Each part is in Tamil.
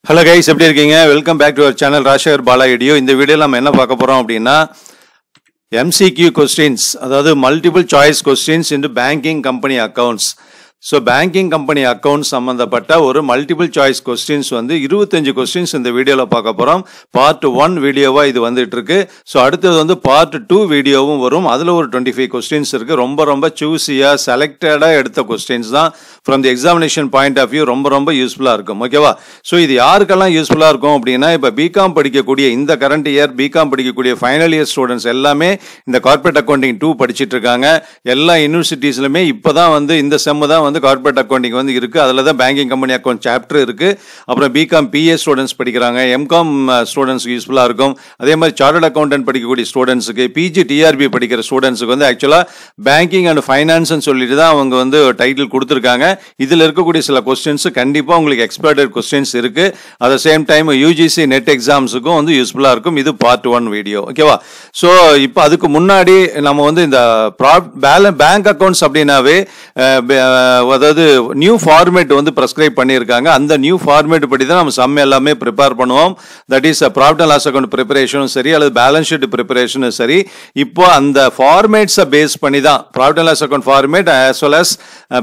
Hello guys, எப்படி இருக்கீங்க? Welcome back to our channel Rajasekar Bala video. இந்த வீடியோல நம்ம என்ன பார்க்க போறோம் அப்படின்னா MCQ questions, அதாவது multiple choice questions into banking company accounts. So banking company account சம்மந்தப்பட்ட ஒரு மல்டிபிள் சாய்ஸ் கொஸ்டின்ஸ் வந்து 25 கொஸ்டின்ஸ் இந்த வீடியோவில் பார்க்க போகிறோம். பார்ட் 1 வீடியோவாக இது வந்துட்டு இருக்கு. ஸோ அடுத்தது வந்து பார்ட் 2 வீடியோவும் வரும். அதில் ஒரு 25 கொஸ்டின்ஸ் இருக்குது. ரொம்ப சூஸியாக செலக்டடாக எடுத்த கொஸ்டின்ஸ் தான். From the examination point of view ரொம்ப யூஸ்ஃபுல்லாக இருக்கும். ஓகேவா? ஸோ இது யாருக்கெல்லாம் யூஸ்ஃபுல்லாக இருக்கும் அப்படின்னா, இப்போ பிகாம் படிக்கக்கூடிய இந்த கரண்ட் இயர் பிகாம் படிக்கக்கூடிய ஃபைனல் இயர் ஸ்டூடெண்ட்ஸ் எல்லாமே இந்த கார்பரேட் அக்கௌண்டிங் 2 படிச்சுட்டு இருக்காங்க. எல்லா யூனிவர்சிட்டிஸ்லுமே இப்போ தான் வந்து இந்த செம்மு தான் வந்து கார்பரேட் அக்கௌண்டிங் வந்து இருக்கு. அதில் தான் பேங்கிங் கம்பெனி அக்கௌண்ட் சாப்டர் இருக்கு. அப்புறம் பிகாம் பிஏ ஸ்டூடெண்ட்ஸ் படிக்கிறாங்க, எம்காம் ஸ்டூடெண்ட்ஸ்க்கு யூஸ்ஃபுல்லாக இருக்கும். அதே மாதிரி சார்ட்டர்ட் அக்கௌண்டன்ட் படிக்கக்கூடிய ஸ்டூடெண்ட்ஸுக்கு, பிஜி டிஆர்பி படிக்கிற ஸ்டூடெண்ட்ஸுக்கு வந்து ஆக்சுவலாக பேங்கிங் அண்ட் ஃபைனான்ஸ்னு சொல்லிட்டு தான் அவங்க வந்து டைட்டில் கொடுத்துருக்காங்க. இதில் இருக்கக்கூடிய சில கொஸ்டின்ஸ் கண்டிப்பாக உங்களுக்கு எக்ஸ்பெக்டட் கொஸ்டின்ஸ் இருக்கு. At the same time UGC NET எக்ஸாம்ஸுக்கும் வந்து யூஸ்ஃபுல்லாக இருக்கும். இது பார்ட் 1 வீடியோ. ஓகேவா? ஸோ இப்போ அதுக்கு முன்னாடி நம்ம வந்து இந்த பேங்க் அக்கௌண்ட்ஸ் அப்படின்னாவே அதாவது நியூ ஃபார்மேட் வந்து ப்ரெஸ்கிரைப் பண்ணியிருக்காங்க. அந்த நியூ ஃபார்மேட் படி தான் நம்ம சம் எல்லாமே ப்ரிப்பேர் பண்ணுவோம். That is profit and loss account ப்ரிப்பரேஷனும் சரி, அல்லது பேலன்ஸ் ஷீட் ப்ரிப்பரேஷனும் சரி. இப்போ அந்த ஃபார்மேட்ஸை பேஸ் பண்ணி தான் profit and loss account format as well as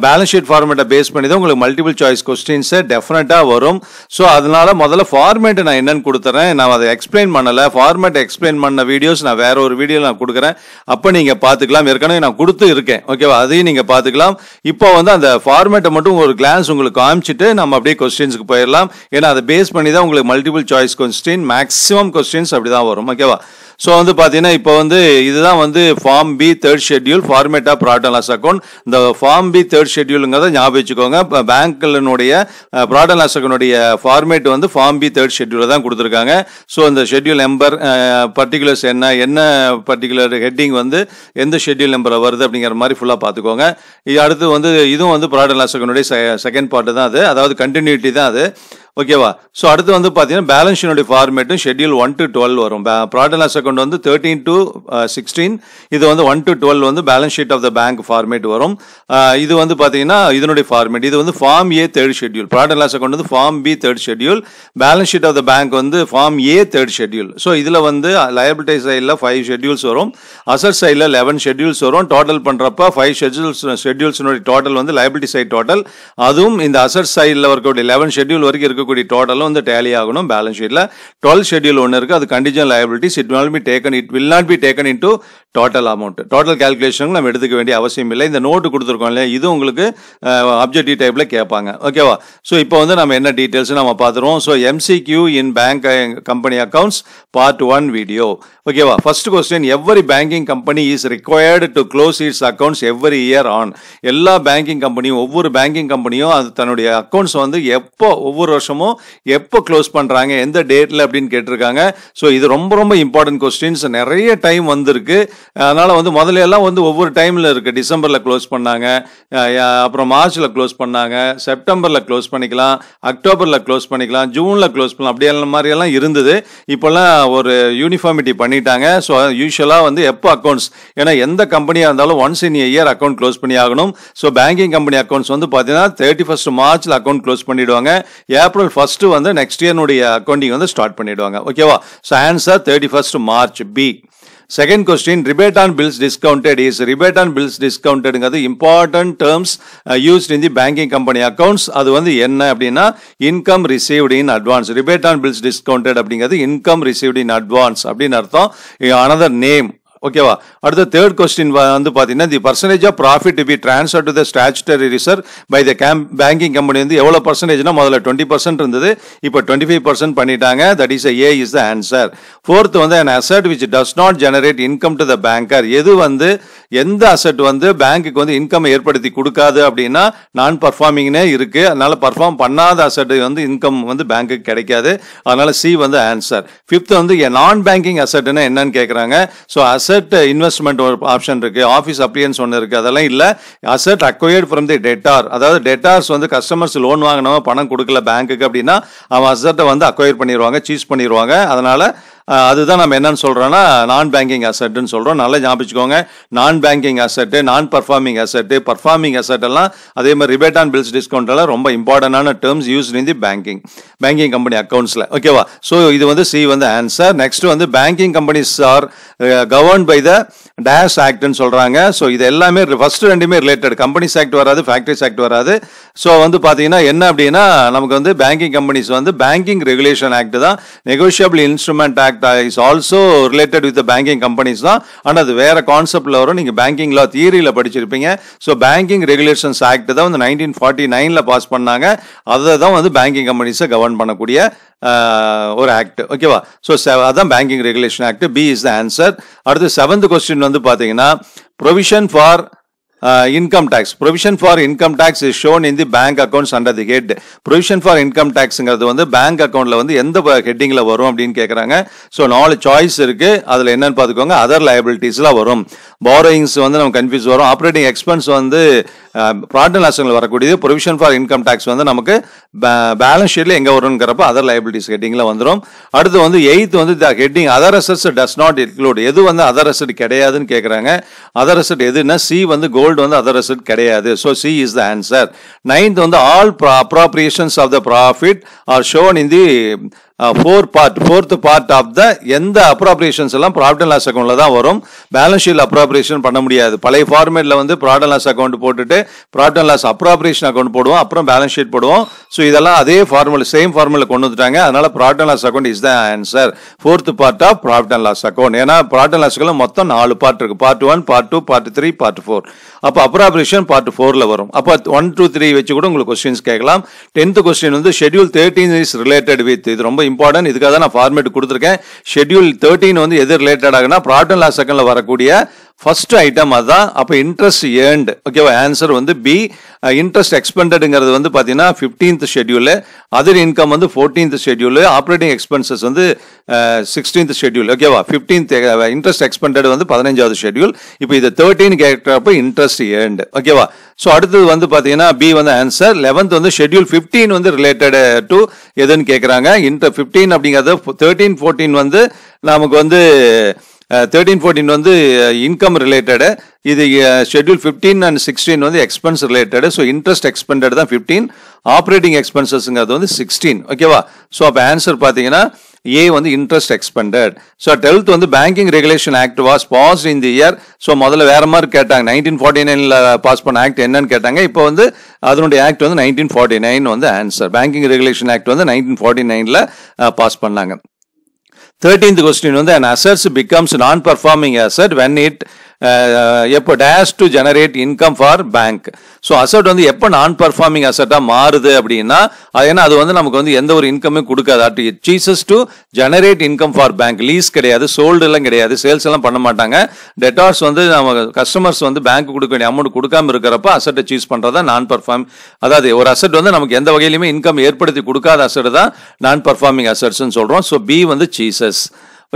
balance sheet ஃபார்மேட்டை பேஸ் பண்ணி தான் உங்களுக்கு மல்டிபிள் சாய்ஸ் கொஸ்டின்ஸை டெஃபினட்டாக வரும். ஸோ அதனால முதல்ல ஃபார்மேட் நான் என்னன்னு கொடுத்துறேன். நான் அதை எக்ஸ்பிளைன் பண்ணலை. ஃபார்மேட் எக்ஸ்பிளைன் பண்ண வீடியோஸ் நான் வேற ஒரு வீடியோ நான் கொடுக்குறேன். அப்போ நீங்கள் பார்த்துக்கலாம். ஏற்கனவே நான் கொடுத்து இருக்கேன். ஓகேவா? அதையும் நீங்கள் பார்த்துக்கலாம். இப்போ வந்து அந்த ஃபார்மேட்டை மட்டும் ஒரு கிளான்ஸ் உங்களுக்கு காமிச்சிட்டு நம்ம அப்படியே கொஸ்டின்ஸ்க்கு போயிடலாம். ஏன்னா அதை பேஸ் பண்ணி தான் உங்களுக்கு multiple choice question maximum questions அப்படி தான் வரும். ஓகேவா? ஸோ வந்து பார்த்தீங்கன்னா இப்போ வந்து இதுதான் வந்து form B 3rd schedule format of profit and loss account. இந்த ஃபார்ம் பி 3rd ஷெட்யூலுங்கிறத ஞாபகம் வச்சுக்கோங்க. பேங்க்னுடைய ப்ராஃபிட் அண்ட் லாஸ் அக்கௌண்ட்டுடைய ஃபார்மேட் வந்து ஃபார்ம் பி 3rd ஷெட்யூலில் தான் கொடுத்துருக்காங்க. ஸோ இந்த ஷெட்யூல் நம்பர் பர்டிகுலர்ஸ் என்ன பர்டிகுலர் ஹெட்டிங் வந்து எந்த ஷெட்யூல் நம்பரில் வருது அப்படிங்கிற மாதிரி ஃபுல்லாக பார்த்துக்கோங்க. இது அடுத்து வந்து இதுவும் வந்து ப்ராஃபிட் அண்ட் லாஸ் அக்கௌண்ட்டுடைய செகண்ட் பார்ட்டு தான் அது, அதாவது கண்டினியூட்டி தான் அது. ஓகேவா? ஸோ அடுத்து வந்து பார்த்தீங்கன்னா பேலன்ஸ் ஷீட்டுடைய ஃபார்மேட்டும் ஷெட்யூல் 1 to 12 வரும். ப்ராஃபிட் அண்ட் லாஸ் அக்கௌண்ட் வந்து 13 to 16, இது வந்து 1 to 12 வந்து balance sheet of the bank format வரும். இது வந்து பார்த்தீங்கன்னா இதனுடைய ஃபார்மேட் இது வந்து form A 3rd schedule. Profit and loss account வந்து form B 3rd schedule, balance sheet of the bank வந்து form A 3rd schedule. So இதில் வந்து லயபிலிட்டி சைடில் 5 ஷெட்யூல்ஸ் வரும், அசட் சைடில் 11 ஷெட்யூல்ஸ் வரும். டோட்டல் பண்ணுறப்ப 5 ஷெட்யூல்ஸ்னுடைய டோட்டல் வந்து லயபிலிட்டி சைட் டோட்டல். அதுவும் இந்த அசட் சைடில் இருக்கக்கூடிய 11 ஷெட்யூல் வரைக்கும் இருக்கக்கூடிய டோட்டலும் வந்து டேலி ஆகணும். பேலன்ஸ் ஷீட்ல 12 ஷெட்யூல் ஒன்று இருக்கு, அது contingent liabilities. It will not be taken into total amount. Total calculation நம்ம எடுத்துக்க வேண்டிய அவசியம் இல்லை. இந்த நோட்டு கொடுத்துருக்கோம் இல்லையா, இது உங்களுக்கு அப்ஜெக்டிவ் டைப்ல கேட்பாங்க. ஓகேவா? ஸோ இப்போ வந்து நம்ம என்ன டீட்டெயில்ஸ் நம்ம பார்த்துருவோம். So MCQ in bank company accounts part 1 video. ஓகேவா? First question, every banking company is required to close its accounts every year on. எல்லா பேங்கிங் கம்பெனியும், ஒவ்வொரு பேங்கிங் கம்பெனியும் அது தன்னுடைய அக்கௌண்ட்ஸ் வந்து எப்போ ஒவ்வொரு வருஷமும் எப்போ க்ளோஸ் பண்ணுறாங்க, எந்த டேட்டில் அப்படின்னு கேட்டிருக்காங்க. ஸோ இது ரொம்ப இம்பார்ட்டன்ட் கொஸ்டின்ஸ். நிறைய டைம் வந்திருக்கு. அதனால் வந்து முதல்ல எல்லாம் வந்து ஒவ்வொரு டைமில் இருக்குது. டிசம்பரில் க்ளோஸ் பண்ணாங்க, அப்புறம் மார்ச்சில் க்ளோஸ் பண்ணாங்க, செப்டம்பரில் க்ளோஸ் பண்ணிக்கலாம், அக்டோபரில் க்ளோஸ் பண்ணிக்கலாம், ஜூனில் க்ளோஸ் பண்ணலாம், அப்படியெல்லாம் மாதிரியெல்லாம் இருந்தது. இப்போல்லாம் ஒரு யூனிஃபார்மிட்டி பண்ணிட்டாங்க. ஸோ யூஸ்வலாக வந்து எப்போ அக்கௌண்ட்ஸ், ஏன்னா எந்த கம்பெனியாக இருந்தாலும் once in year account close பண்ணி ஆகணும். ஸோ பேங்கிங் கம்பெனி அக்கௌண்ட்ஸ் வந்து பார்த்தீங்கன்னா 31st மார்ச்சில் அக்கௌண்ட் க்ளோஸ் பண்ணிவிடுவாங்க. ஏப்ரல் 1 வந்து நெக்ஸ்ட் இயர்னுடைய அக்கௌண்டிங் வந்து ஸ்டார்ட் பண்ணிவிடுவாங்க. ஓகேவா? So answer 31st March B. Second question, rebate on bills discounted is. Rebate on bills discounted is important terms used in the banking company accounts. அது வந்து என்ன அப்படின்னா income received in advance. Rebate on bills discounted அப்படிங்கிறது income received in advance அப்படின்னு அர்த்தம். Another name. ஓகேவா? அடுத்த தேர்ட் கொஸ்டின் வந்து பார்த்தீங்கன்னா, the percentage of profit to be transfer to the statutory reserve by the banking company வந்து எவ்வளோ பர்சன்டேஜ்னா முதல்ல 20% இருந்தது, இப்போ 25% பண்ணிட்டாங்க. That is a is the answer. Fourth வந்து an asset which does not generate income to the banker. எது வந்து எந்த அசட் வந்து பேங்க்குக்கு வந்து இன்கம் ஏற்படுத்தி கொடுக்காது அப்படின்னா நான் பர்ஃபார்மிங்னே இருக்கு. அதனால பர்ஃபார்ம் பண்ணாத அசட் வந்து இன்கம் வந்து பேங்க்குக்கு கிடைக்காது. அதனால சி வந்து ஆன்சர். ஃபிஃப்த் வந்து நான் பேங்கிங் அசட்னா என்னன்னு கேட்குறாங்க. ஸோ அசட் இன்வெஸ்ட்மெண்ட் ஒரு ஆப்ஷன் இருக்கு, ஆஃபீஸ் அப்ளியன்ஸ் ஒன்று இருக்கு, அதெல்லாம் இல்லை. Asset acquired from the debtor, அதாவது டெட்டார்ஸ் வந்து கஸ்டமர்ஸ் லோன் வாங்கினவங்க பணம் கொடுக்கல பேங்க்குக்கு அப்படின்னா அவன் அசட்டை வந்து அக்வயர் பண்ணிடுவாங்க, சீஸ் பண்ணிடுவாங்க. அதனால அதுதான் நம்ம என்னன்னு சொல்கிறோன்னா நான் பேங்கிங் அசெட்டுன்னு சொல்கிறோம். நல்லா ஞாபகம் வச்சுக்கோங்க. நான் பேங்கிங் அசெட்டு, நான் பர்ஃபார்மிங் அசெட்டு, பர்ஃபார்மிங் அசெட் எல்லாம் அதே மாதிரி ரிபேட் ஆன் பில்ஸ் டிஸ்கவுண்ட் எல்லாம் ரொம்ப இம்பார்ட்டன்டான terms used in the banking company அக்கௌண்ட்ஸில். ஓகேவா? ஸோ இது வந்து சி வந்து ஆன்சர். நெக்ஸ்ட் வந்து banking companies are governed by the dash ஆக்ட்னு சொல்கிறாங்க. ஸோ இது எல்லாமே ஃபர்ஸ்ட் ரெண்டுமே ரிலேட்டட். கம்பெனிஸ் ஆக்ட் வராது, ஃபேக்டரிஸ் ஆக்ட் வராது. ஸோ வந்து பார்த்தீங்கன்னா என்ன அப்படின்னா நமக்கு வந்து பேங்கிங் கம்பெனிஸ் வந்து பேங்கிங் ரெகுலேஷன் ஆக்ட் தான். Negotiable instrument act is also related with banking companies தான். ஆனால் அது வேற கான்செப்ட்ல வரும். நீங்கள் பேங்கிங் லா தியரியில் படிச்சிருப்பீங்க. ஸோ பேங்கிங் ரெகுலேஷன்ஸ் ஆக்ட் தான் வந்து 1949 பாஸ் பண்ணாங்க. அதை தான் வந்து பேங்கிங் கம்பெனிஸை கவர்ன் பண்ணக்கூடிய ஒரு ஆக்ட். ஓகேவா? ஸோ அதான் banking regulation act. B is the answer. அடுத்து 7th கொஸ்டின் வந்து பார்த்தீங்கன்னா provision for income tax. Provision for income tax is shown in the bank accounts under the head. Provision for income taxங்கிறது வந்து பேங்க் அக்கௌண்ட்ல வந்து எந்த ஹெட்டிங்ல வரும் அப்படின்னு கேட்குறாங்க. ஸோ 4 சாய்ஸ் இருக்கு. அதில் என்னன்னு பார்த்துக்கோங்க. அதர் லயபிலிட்டிஸ்லாம் வரும். பாரோயிங்ஸ் வந்து நம்ம கன்ஃபியூஸ் வரும். ஆப்ரேட்டிங் எக்ஸ்பென்ஸ் வந்து ப்ராஃபிட் அண்ட் லாஸ்ல வரக்கூடியது. ப்ரொவிஷன் ஃபார் இன்கம் டேக்ஸ் வந்து நமக்கு பேலன்ஸ் ஷீட்ல எங்க வரும்ங்கிறப்ப அதர் லயபிலிட்டிஸ் ஹெட்டிங்ல வந்துடும். அடுத்து வந்து 8th வந்து the heading other assets does not include. எது வந்து அதர் அசெட் கிடையாதுன்னு கேட்குறாங்க. அதர் அசெட் எதுன்னா சி வந்து கோல்டு வந்து அதர் அசெட் கிடையாது. So C is the answer. 9th வந்து all appropriations of the profit are shown in the fourth part of the எந்த அப்ராப்ரியேஷன்ஸ் எல்லாம் ப்ராஃபிட் அண்ட் லாஸ் அக்கௌண்ட்ல தான் வரும். பேலன்ஸ் ஷீட்ல அப்ராப்ரியேஷன் பண்ண முடியாது. பழைய ஃபார்மேட்ல வந்து ப்ராஃபிட் அண்ட் லாஸ் அக்கௌண்ட் போட்டுட்டு profit and loss appropriation account போடுவோம், அப்புறம் பேலன்ஸ் ஷீட் போடுவோம். ஸோ இதெல்லாம் அதே ஃபார்முலா சேம் ஃபார்முலா கொண்டு வந்துட்டாங்க. அதனால profit and loss account is the answer. 4th part of profit and loss account. ஏன்னா ப்ராஃபிட் அண்ட் லாஸ் அக்கௌண்ட் மொத்தம் 4 பார்ட் இருக்கு. Part 1, part 2, part 3, part 4. அப்போ அப்ராப்ரியேஷன் பார்ட் 4ல வரும். அப்போ 1, 2, 3 வச்சு கூட உங்களுக்கு கொஸ்டின்ஸ் கேட்கலாம். 10th கொஸ்டின் வந்து ஷெட்யூல் 13 இஸ் ரிலேட்டட் வித். இது ரொம்ப இம்பார்ட்டன்ட். இதுக்காக தான் நான் ஃபார்மேட் கொடுத்துருக்கேன். ஷெட்யூல் 13 வந்து எது ரிலேட்டட் ஆகுனா ப்ராஃபிட் அண்ட் லாஸ் அக்கௌண்ட்ல வரக்கூடிய ஃபர்ஸ்ட் ஐட்டம் அதான். அப்போ இன்ட்ரெஸ்ட் ஏர்ன்ட். ஓகேவா? ஆன்சர் வந்து பி. இன்ட்ரெஸ்ட் எக்ஸ்பெண்டட்ங்கிறது வந்து பார்த்தீங்கன்னா 15th ஷெட்யூல். அதர் இன்கம் வந்து 14th ஷெட்யூல். ஆப்ரேட்டிங் எக்ஸ்பென்சஸ் வந்து 16th ஷெட்யூல். ஓகேவா? 15th இன்ட்ரெஸ்ட் எக்ஸ்பெண்டட் வந்து 15வது ஷெட்யூல். இப்போ இது 13 கேட்கிறப்ப இன்ட்ரெஸ்ட் ஏர்ன்ட். ஓகேவா? ஸோ அடுத்தது வந்து பார்த்தீங்கன்னா பி வந்து ஆன்சர். 11th வந்து ஷெட்யூல் 15 வந்து ரிலேட்டட் டு எதுன்னு கேட்குறாங்க. 15 அப்படிங்கிறது 13, 14 வந்து நமக்கு வந்து 13, 14 வந்து இன்கம் ரிலேட்டடு. இது ஷெட்யூல் 15 and 16 வந்து expense related. So interest expended தான் 15, ஆப்ரேட்டிங் எக்ஸ்பென்சஸ்ங்கிறது வந்து 16. ஓகேவா? ஸோ அப்போ ஆன்சர் பார்த்தீங்கன்னா ஏ வந்து இன்ட்ரெஸ்ட் எக்ஸ்பெண்டட். ஸோ 12th வந்து banking regulation act was past in the year. So முதல்ல வேற மாதிரி கேட்டாங்க. 1949 பாஸ் பண்ண ஆக்ட் என்னன்னு கேட்டாங்க. இப்போ வந்து அதனுடைய ஆக்ட் வந்து 1949 வந்து ஆன்சர். பேங்கிங் ரெகுலேஷன் ஆக்ட் வந்து 1949 பாஸ் பண்ணாங்க. 13th கொஸ்டின் வந்து an assets becomes non-performing asset when it எப்போ dash to generate income for bank. So asset வந்து எப்போ நான் பர்ஃபார்மிங் அசட்டாக மாறுது அப்படின்னா ஏன்னா அது வந்து நமக்கு வந்து எந்த ஒரு இன்கமே கொடுக்காது. At it ceases to generate income for bank. Lease கிடையாது, சோல்டு எல்லாம் கிடையாது, சேல்ஸ் எல்லாம் பண்ண மாட்டாங்க. டெட்டார்ஸ் வந்து நம்ம கஸ்டமர்ஸ் வந்து பேங்க் கொடுக்க வேண்டிய அமௌண்ட் கொடுக்காம இருக்கிறப்ப அசட்டை சூஸ் பண்ணுறதா நான் பர்ஃபார்ம். அதாவது ஒரு அசட் வந்து நமக்கு எந்த வகையிலுமே இன்கம் ஏற்படுத்தி கொடுக்காத அசட் தான் நான் பர்ஃபார்மிங் அசட்ஸ்ன்னு சொல்கிறோம். ஸோ பி வந்து சீசஸ்.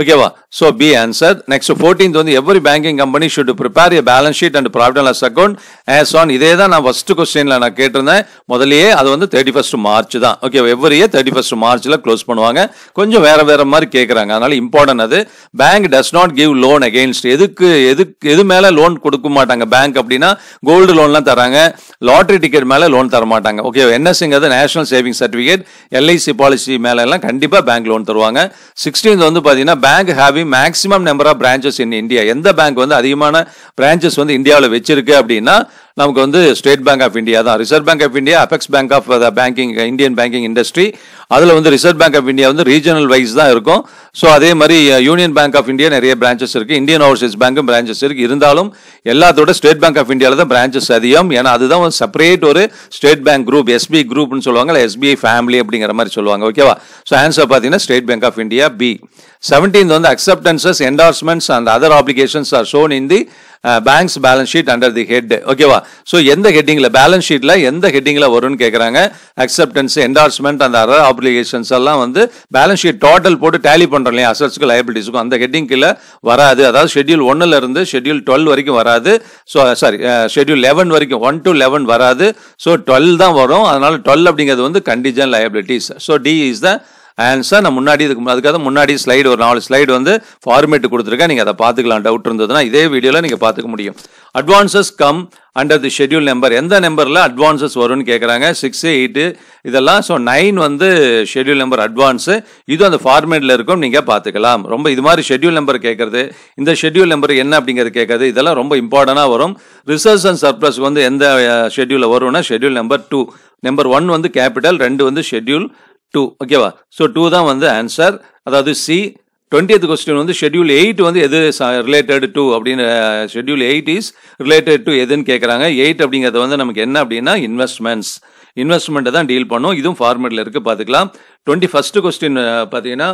ஓகேவா? So B answer. Next 14th வந்து every banking company should prepare a balance sheet and profit and loss account as on. இதே தான் நான் ஃபர்ஸ்ட் கொஸ்டின்ல நான் கேட்டிருந்தேன் முதலியே. அது வந்து 31st March தான். ஓகே, எவ்ரி இயர் 31st Marchல க்ளோஸ் பண்ணுவாங்க. கொஞ்சம் வேற மாதிரி கேட்குறாங்க, அதனால இம்பார்ட்டன்ட் அது. Bank does not give loan against. எது மேல லோன் கொடுக்க மாட்டாங்க பேங்க் அப்படின்னா கோல்டு லோன்லாம் தராங்க, லாட்ரி டிக்கெட் மேல லோன் தர மாட்டாங்க. ஓகே, என்எஸ்ங்கிறது national saving certificate, LIC policy மேல எல்லாம் கண்டிப்பா பேங்க் லோன் தருவாங்க. 16th வந்து பாத்தீங்கன்னா bank having maximum number of branches in India. எந்த பேங்க் வந்து அதிகமான பிரான்ச்சஸ் வந்து இந்தியாவில் வச்சிருக்கு அப்படின்னா நமக்கு வந்து ஸ்டேட் பேங்க் ஆஃப் இந்தியா தான். Reserve Bank of India apex bank of banking Indian banking industry. அதில் வந்து ரிசர்வ் பேங்க் ஆஃப் இந்தியா வந்து ரீஜனல் வைஸ் தான் இருக்கும். ஸோ அதே மாதிரி யூனியன் பேங்க் ஆஃப் இந்தியா நிறைய பிரான்ச்சஸ் இருக்கு, இந்தியன் ஓவர்சீஸ் பேங்க்கும் பிரான்ச்சஸ் இருக்கு. இருந்தாலும் எல்லாத்தோட ஸ்டேட் பேங்க் ஆஃப் இந்தியாவில் தான் பிரான்ச்சஸ் அதிகம். ஏன்னா அதுதான் ஒரு செப்பரேட் ஒரு ஸ்டேட் பேங்க் குரூப், எஸ்பிஐ குரூப்னு சொல்லுவாங்க, இல்லை எஸ்பிஐ ஃபேமிலி அப்படிங்கிற மாதிரி சொல்லுவாங்க. ஓகேவா? ஸோ ஆன்சர் பார்த்தீங்கன்னா State Bank of India B. 17th வந்து acceptances, endorsements and other applications are shown in the banks balance sheet under the head. ஓகேவா? ஸோ எந்த ஹெட்டிங்ல பேலன்ஸ் ஷீட்ல எந்த ஹெட்டிங்ல வரும்னு கேட்குறாங்க. அக்செப்டன்ஸ், என்டார்ஸ்மெண்ட் அந்த அதர் ஆப்ளிகேஷன்ஸ் எல்லாம் வந்து பேலன்ஸ் ஷீட் டோட்டல் போட்டு டேலி பண்றோம் இல்லையா, அசட்ஸ்க்கு லைபிலிட்டிஸ்க்கும், அந்த ஹெட்டிங் கீழே வராது. அதாவது ஷெட்யூல் 1ல இருந்து ஷெட்யூல் 12 வரைக்கும் வராது. ஸோ சாரி, ஷெட்யூல் 11 வரைக்கும் 1 to 11 வராது. ஸோ 12 தான் வரும். அதனால 12 அப்படிங்கிறது வந்து contingent liabilities. So D is the answer நான் முன்னாடி அதுக்காக முன்னாடி ஸ்லைடு ஒரு 4 ஸ்லைடு வந்து ஃபார்மேட் கொடுத்துருக்கேன். நீங்கள் அதை பார்த்துக்கலாம். டவுட் இருந்ததுன்னா இதே வீடியோவில் நீங்கள் பார்த்துக்க முடியும். Advances come under the schedule number. எந்த நம்பரில் அட்வான்சஸ் வரும்னு கேட்குறாங்க. 6, 8 இதெல்லாம். ஸோ 9 வந்து ஷெட்யூல் நம்பர் அட்வான்ஸு. இதுவும் அந்த ஃபார்மேட்டில் இருக்கும், நீங்கள் பார்த்துக்கலாம். ரொம்ப இது மாதிரி ஷெட்யூல் நம்பர் கேட்குறது, இந்த ஷெட்யூல் நம்பர் என்ன அப்படிங்கிறது கேட்குறது, இதெல்லாம் ரொம்ப இம்பார்ட்டண்டாக வரும். ரிசர்வ்ஸ் அண்ட் சர்ப்ளஸ் வந்து எந்த ஷெட்யூலில் வரும்னா ஷெட்யூல் நம்பர் 2. நம்பர் 1 வந்து கேபிட்டல், 2 வந்து ஷெட்யூல் 2. ஓகேவா? ஸோ 2 தான் வந்து ஆன்சர். அதாவது சி. 20th கொஸ்டின் வந்து ஷெட்யூல் 8 வந்து எது ரிலேட்டட் டு அப்படின்னு, ஷெட்யூல் 8 இஸ் ரிலேட்டட் டு எதுன்னு கேட்குறாங்க. 8 அப்படிங்கிறது வந்து நமக்கு என்ன அப்படின்னா இன்வெஸ்ட்மெண்ட்டை தான் டீல் பண்ணும். இதுவும் ஃபார்மேட்டில் இருக்குது, பார்த்துக்கலாம். 21st கொஸ்டின் பார்த்தீங்கன்னா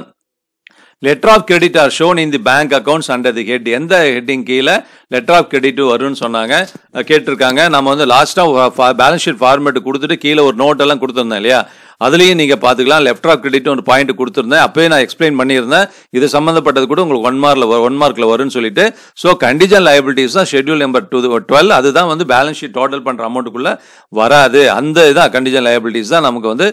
letter of credit are shown in the bank accounts under the head. எந்த ஹெட்டிங் கீழே லெட்டர் ஆஃப் கிரெடிட் வரும்னு சொன்னாங்க, கேட்டிருக்காங்க. நம்ம வந்து லாஸ்ட்டாக பேலன்ஸ் ஷீட் ஃபார்மேட் கொடுத்துட்டு கீழே ஒரு நோட் எல்லாம் கொடுத்துருந்தேன் இல்லையா, அதுலேயும் நீங்கள் பார்த்துக்கலாம். லெஃப்ட் ஆஃப் கிரெடிட் ஒரு பாயிண்ட் கொடுத்துருந்தேன், அப்போயே நான் எக்ஸ்பிளைன் பண்ணியிருந்தேன். இது சம்மந்தப்பட்டது கூட உங்களுக்கு 1 மார்க்கில் வரும்னு சொல்லிட்டு. ஸோ கண்டிஜன் லைபிலிட்டிஸ் தான் ஷெட்யூல் நம்பர் 12. அதுதான் வந்து பேலன்ஸ் ஷீட் டோட்டல் பண்ணுற அமௌண்ட்டுக்குள்ளே வராது. அந்த இதான் கண்டிஜன் லைபிலிட்டிஸ் தான் நமக்கு வந்து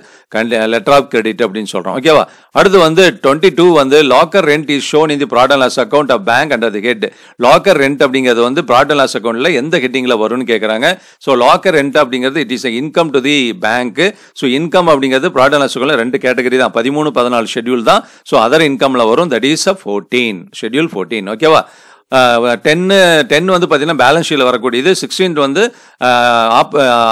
லெட்டர் ஆஃப் கிரெடிட் அப்படின்னு சொல்கிறோம். ஓகேவா? அடுத்து வந்து 22 வந்து locker rent is shown in the profit and loss account of bank under the head. Locker rent அப்படிங்கிறது வந்து ப்ராஃபிட் அண்ட் லாஸ் அக்கௌண்ட்டில் எந்த ஹெட்டிங்கில் வரும்னு கேட்குறாங்க. ஸோ லாக்கர் ரெண்ட் அப்படிங்கிறது it is income to the bank. So income அப்படிங்கிறது ப்ராஃபிட் அண்ட் லாஸ் அக்கௌண்ட்ல 2 கேட்டகரி தான், 13, 14 ஷெட்யூல் தான். ஸோ அதர் இன்கம்ல வரும். That is 14, schedule 14. ஓகேவா? 10 வந்து பார்த்தீங்கன்னா பேலன்ஸ் ஷீட்டில் வரக்கூடியது. 16 வந்து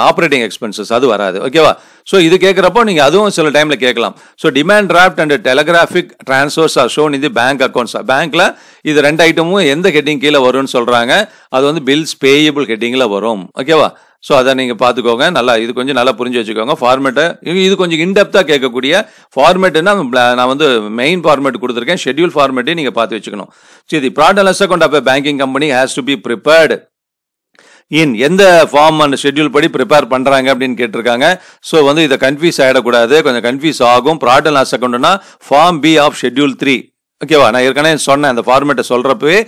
ஆப்ரேட்டிங் எக்ஸ்பென்சஸ், அது வராது. ஓகேவா? ஸோ இது கேட்குறப்போ நீங்கள் அதுவும் சில டைமில் கேட்கலாம். So demand draft and telegraphic transfers R shown in the bank accounts. பேங்க்கில் இது 2 ஐட்டமும் எந்த ஹெட்டிங் கீழே வரும்னு சொல்கிறாங்க. அது வந்து பில்ஸ் பேயபிள் ஹெட்டிங்கில் வரும். ஓகேவா? ஸோ அதை நீங்கள் பார்த்துக்கோங்க. நல்லா இது கொஞ்சம் நல்லா புரிஞ்சு வச்சுக்கோங்க ஃபார்மேட்டை. இது கொஞ்சம் இன்டெப்த்தாக கேட்கக்கூடிய ஃபார்மேட்டுன்னா நான் வந்து மெயின் ஃபார்மேட் கொடுத்துருக்கேன். ஷெட்யூல் ஃபார்மேட்டையும் நீங்கள் பார்த்து வச்சுக்கணும். சரி, profit and loss account of banking company has to be prepared in எந்த ஃபார்ம் அண்ட் ஷெட்யூல் படி ப்ரிப்பேர் பண்ணுறாங்க அப்படின்னு கேட்டிருக்காங்க. ஸோ வந்து இதை கன்ஃபியூஸ் ஆகிடக்கூடாது, கொஞ்சம் கன்ஃபியூஸ் ஆகும். ப்ராஃபிட் அண்ட் லாஸ் அக்கௌண்ட்னா ஃபார்ம் பி ஆஃப் ஷெட்யூல் 3. ஓகேவா? நான் ஏற்கனவே சொன்னேன் அந்த ஃபார்மேட்டை சொல்கிறப்பவே.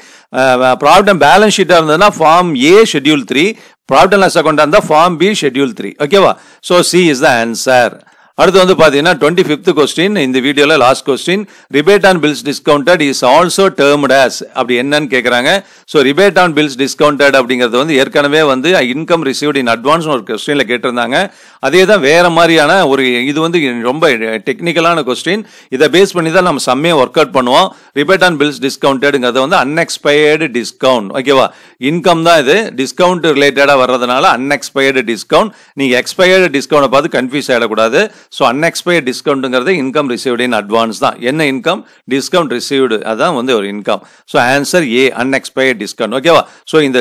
ப்ராஃபிட் அண்ட் பேலன்ஸ் ஷீட்டாக இருந்ததுன்னா form A schedule 3, profit and loss account இருந்தால் ஃபார்ம் பி ஷெட்யூல் 3. ஓகேவா? So C is the answer. அடுத்து வந்து பார்த்தீங்கன்னா 25th கொஸ்டின் இந்த வீடியோவில் last question. Rebate on bills discounted is also termed as. அப்படி என்னன்னு கேட்குறாங்க. So rebate on bills discounted அப்படிங்கிறது வந்து ஏற்கனவே வந்து இன்கம் ரிசீவ்ட் இன் அட்வான்ஸ் ஒரு கொஸ்டினில் கேட்டிருந்தாங்க. அதே தான் வேற மாதிரியான ஒரு இது வந்து ரொம்ப டெக்னிக்கலான கொஸ்டின். இதை பேஸ் பண்ணி தான் நம்ம செம்மையாக ஒர்க் அவுட் பண்ணுவோம். ரிபேட் ஆன் பில்ஸ் டிஸ்கவுண்டடுங்கிறது வந்து அன்எக்ஸ்பயர்டு டிஸ்கவுண்ட். ஓகேவா? இன்கம் தான் இது, டிஸ்கவுண்ட் ரிலேட்டடாக வர்றதுனால அன்எக்ஸ்பயர்டு டிஸ்கவுண்ட். நீங்கள் எக்ஸ்பயர்டு டிஸ்கவுண்டை பார்த்து கன்ஃபியூஸ் ஆகிடக்கூடாது. ஸோ அன்எக்ஸ்பயர்ட் டிஸ்கவுண்ட்ங்கிறது இன்கம் ரிசீவ்டு இன் அட்வான்ஸ் தான். என்ன இன்கம்? டிஸ்கவுண்ட் ரிசீவ்டு, அதான் வந்து ஒரு income. So answer A, unexpired discount. ஓகேவா? ஸோ இந்த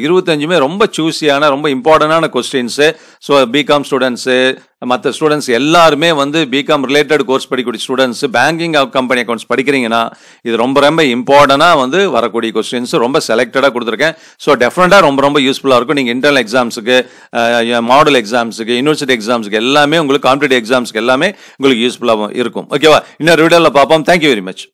25மே ரொம்ப சூஸியான ரொம்ப இம்பார்ட்டண்டான கொஸ்டின்ஸு. ஸோ பிகாம் ஸ்டூடெண்ட்ஸு, மற்ற ஸ்டூடெண்ட்ஸ் எல்லாருமே வந்து பிகாம் ரிலேட்டட் கோர்ஸ் படிக்கக்கூடிய ஸ்டூடெண்ட்ஸ், பேங்கிங் கம்பெனி அக்கௌண்ட்ஸ் படிக்கிறீங்கன்னா இது ரொம்ப ரொம்ப இம்பார்ட்டண்டாக வந்து வரக்கூடிய கொஸ்டின்ஸ் ரொம்ப செலக்டடாக கொடுத்துருக்கேன். ஸோ டெஃபினட்டாக ரொம்ப யூஸ்ஃபுல்லாக இருக்கும். நீங்கள் இன்டர்னல் எக்ஸாம்ஸுக்கு, மாடல் எக்ஸாம்ஸுக்கு, யூனிவர்சிட்டி எக்ஸாம்ஸுக்கு எல்லாமே உங்களுக்கு, காம்படிட்டிவ் எக்ஸாம்ஸ்க்கு எல்லாமே உங்களுக்கு யூஸ்ஃபுல்லாகவும் இருக்கும். ஓகேவா? இன்னொரு வீடியோவில் பார்ப்போம். Thank you very much.